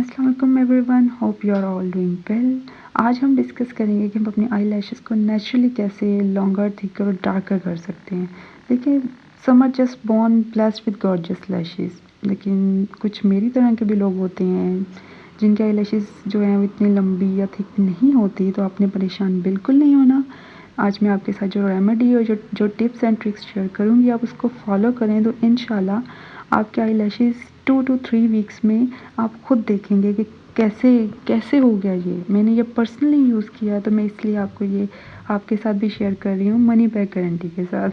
अस्सलाम वालेकुम everyone, hope you are all doing well. आज हम डिस्कस करेंगे कि हम अपनी आई लैशेज़ को नेचुरली कैसे लॉन्गर, थिकर और डार्कर कर सकते हैं। देखिए, some are just born blessed with gorgeous lashes, लेकिन कुछ मेरी तरह के भी लोग होते हैं जिनकी आई लैशेज़ जो हैं वो इतनी लंबी या थिक नहीं होती। तो आपने परेशान बिल्कुल नहीं होना। आज मैं आपके साथ जो रेमेडी और जो टिप्स एंड ट्रिक्स शेयर करूँगी, आप उसको फॉलो करें तो इंशाल्लाह आपके आई लैशेज़ 2 to 3 वीक्स में आप खुद देखेंगे कि कैसे कैसे हो गया ये। मैंने ये पर्सनली यूज़ किया है, तो मैं इसलिए आपको ये आपके साथ भी शेयर कर रही हूँ मनी बैक गारंटी के साथ।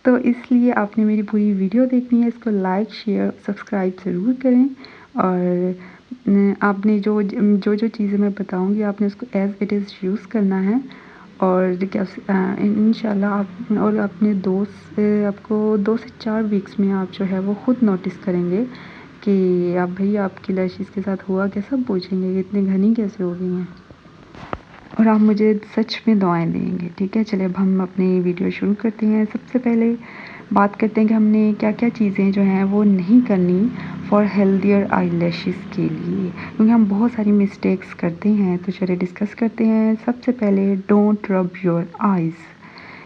तो इसलिए आपने मेरी पूरी वीडियो देखनी है, इसको लाइक, शेयर, सब्सक्राइब ज़रूर करें। और आपने जो चीज़ें मैं बताऊँगी आपने उसको एज़ इट इज़ यूज़ करना है। और क्या इंशाल्लाह आप और अपने दोस्त आपको 2 से 4 वीक्स में आप जो है वो खुद नोटिस करेंगे कि आप भई आपकी लैशेज़ के साथ हुआ क्या, सब पूछेंगे कि इतनी घनी कैसे हो गई हैं, और आप मुझे सच में दुआएं देंगे। ठीक है, चलिए अब हम अपनी वीडियो शुरू करते हैं। सबसे पहले बात करते हैं कि हमने क्या क्या चीज़ें जो हैं वो नहीं करनी फॉर हेल्दियर आई लैशेज़ के लिए, क्योंकि हम बहुत सारी मिस्टेक्स करते हैं। तो चलिए डिस्कस करते हैं। सबसे पहले, डोंट रब योर आइज़,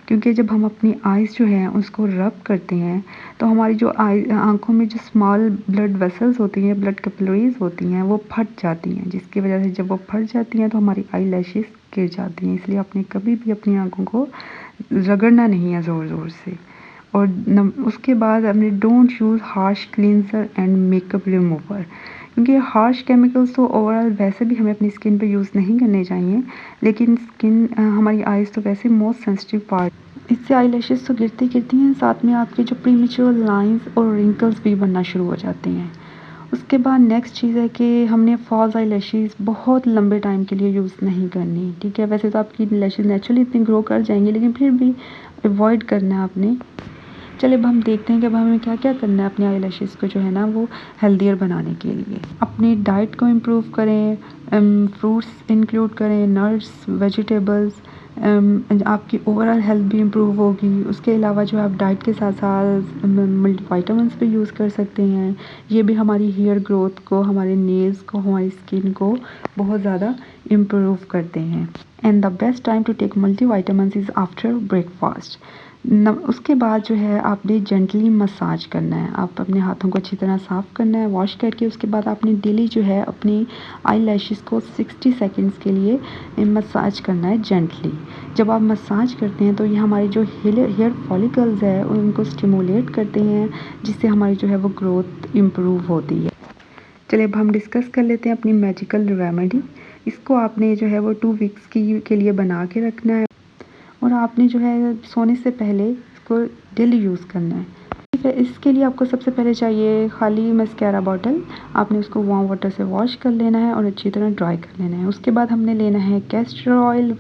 क्योंकि जब हम अपनी आइज़ जो हैं उसको रब करते हैं तो हमारी जो आँखों में जो स्मॉल ब्लड वेसल्स होती हैं, ब्लड कैपिलरीज़ होती हैं, वो फट जाती हैं, जिसकी वजह से जब वो फट जाती हैं तो हमारी आई लैशेज़ गिर जाती हैं। इसलिए आपने कभी भी अपनी आँखों को रगड़ना नहीं है ज़ोर-ज़ोर से। और उसके बाद हमने don't use harsh cleanser and makeup remover, क्योंकि हार्श केमिकल्स तो ओवरऑल वैसे भी हमें अपनी स्किन पे यूज़ नहीं करने चाहिए, लेकिन हमारी आइज़ तो वैसे मोस्ट सेंसिटिव पार्ट, इससे आई लैशेज़ तो गिरती हैं, साथ में आपके जो प्रीमेच्योर लाइंस और रिंकल्स भी बनना शुरू हो जाते हैं। उसके बाद नेक्स्ट चीज़ है कि हमने फॉल्स आई लैशेज़ बहुत लंबे टाइम के लिए यूज़ नहीं करनी। ठीक है, वैसे तो आपकी लैशेज़ नेचुरली इतनी ग्रो कर जाएंगी, लेकिन फिर भी अवॉइड करना है आपने। चलिए अब हम देखते हैं कि अब हमें क्या क्या करना है अपने आई लैशेज़ को जो है ना वो हेल्दियर बनाने के लिए। अपनी डाइट को इम्प्रूव करें, फ्रूट्स इंक्लूड करें, नट्स, वेजिटेबल्स, आपकी ओवरऑल हेल्थ भी इम्प्रूव होगी। उसके अलावा जो आप डाइट के साथ साथ मल्टीविटामिन्स भी यूज़ कर सकते हैं। ये भी हमारी हेयर ग्रोथ को, हमारे नेल्स को, हमारी स्किन को बहुत ज़्यादा इम्प्रूव करते हैं। And the best time to take multivitamins is after breakfast. उसके बाद जो है आपने जेंटली मसाज करना है। आप अपने हाथों को अच्छी तरह साफ़ करना है वॉश करके। उसके बाद आपने डेली जो है अपनी आई लैशेज़ को 60 सेकंड्स के लिए मसाज करना है जेंटली। जब आप मसाज करते हैं तो ये हमारी जो हेयर फॉलिकल्स है उनको स्टिमुलेट करते हैं, जिससे हमारी जो है वो ग्रोथ इम्प्रूव होती है। चलिए अब हम डिस्कस कर लेते हैं अपनी मैजिकल रेमेडी। इसको आपने जो है वो 2 वीक्स के लिए बना के रखना है, और आपने जो है सोने से पहले इसको डेली यूज़ करना है। ठीक है, इसके लिए आपको सबसे पहले चाहिए खाली मस्कारा बॉटल। आपने उसको वार्म वाटर से वॉश कर लेना है और अच्छी तरह ड्राई कर लेना है। उसके बाद हमने लेना है कैस्टर ऑयल,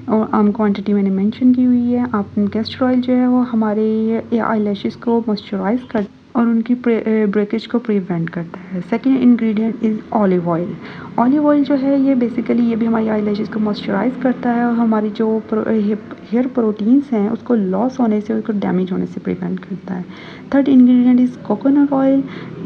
और क्वांटिटी मैंने मेंशन की हुई है। आप कैस्टर ऑयल जो है वो हमारे आई लैशेज़ को मॉइस्चराइज़ कर और उनकी ब्रेकेज को प्रिवेंट करता है। Second ingredient is olive oil. Olive oil जो है ये बेसिकली ये भी हमारी आई लैशेज़ को मॉइस्चराइज़ करता है, और हमारी जो हेयर प्रोटीन्स हैं उसको लॉस होने से, उसको डैमेज होने से प्रिवेंट करता है। Third ingredient is coconut oil.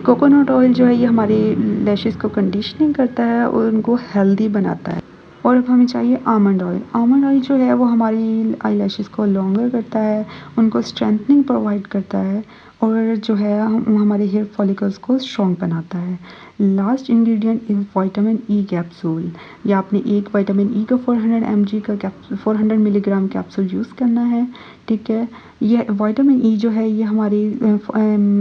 Coconut oil जो है ये हमारे लैशेज़ को कंडीशनिंग करता है और उनको हेल्दी बनाता है। और अब हमें चाहिए आमंड ऑयल। आमंड ऑयल जो है वो हमारी आई लैशेज़ को लॉन्गर करता है, उनको स्ट्रेंथनिंग प्रोवाइड करता है, और जो है हमारे हेयर फॉलिकल्स को स्ट्रॉन्ग बनाता है। Last ingredient is vitamin E capsule. ये आपने एक विटामिन ई का 400 mg का 400 मिलीग्राम कैप्सूल यूज़ करना है। ठीक है, ये विटामिन ई जो है ये हमारी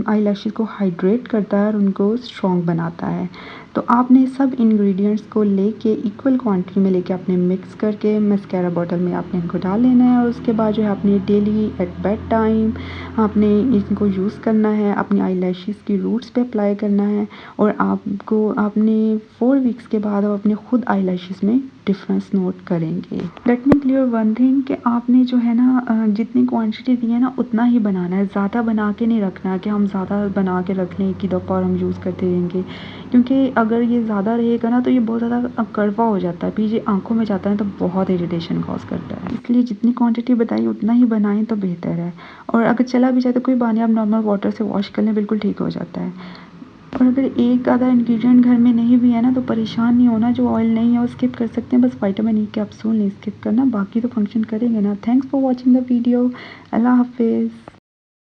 आई लैशेज़ को हाइड्रेट करता है और उनको स्ट्रॉन्ग बनाता है। तो आपने सब इंग्रेडिएंट्स को लेके इक्वल क्वांटिटी में लेके आपने मिक्स करके मस्कारा बॉटल में आपने इनको डाल लेना है, और उसके बाद जो है आपने डेली एट बेड टाइम आपने इनको यूज़ करना है, अपनी आई लैशेज़ की रूट्स पे अप्लाई करना है। और आपने 4 वीक्स के बाद आप अपने खुद आई लैशेज़ में डिफरेंस नोट करेंगे। Let me clear one thing कि आपने जो है ना जितनी क्वांटिटी दी है ना उतना ही बनाना है, ज़्यादा बना के नहीं रखना कि हम ज़्यादा बना के रख लें एक ही दफ़ा और हम यूज़ करते रहेंगे, क्योंकि अगर ये ज़्यादा रहेगा ना तो ये बहुत ज़्यादा कड़वा हो जाता है, फिर ये आँखों में जाता है तो बहुत इरिटेशन कॉज करता है। इसलिए जितनी क्वांटिटी बताई उतना ही बनाएं तो बेहतर है। और अगर चला भी जाए तो कोई बात नहीं, आप नॉर्मल वाटर से वॉश कर लें, बिल्कुल ठीक हो जाता है। और अगर एक आधा इंग्रेडिएंट घर में नहीं भी है ना तो परेशान नहीं होना, जो ऑयल नहीं है वो स्किप कर सकते हैं, बस विटामिन ई कैप्सूल नहीं स्किप करना, बाकी तो फंक्शन करेंगे ना। Thanks for watching the video. अल्लाह हाफिज़।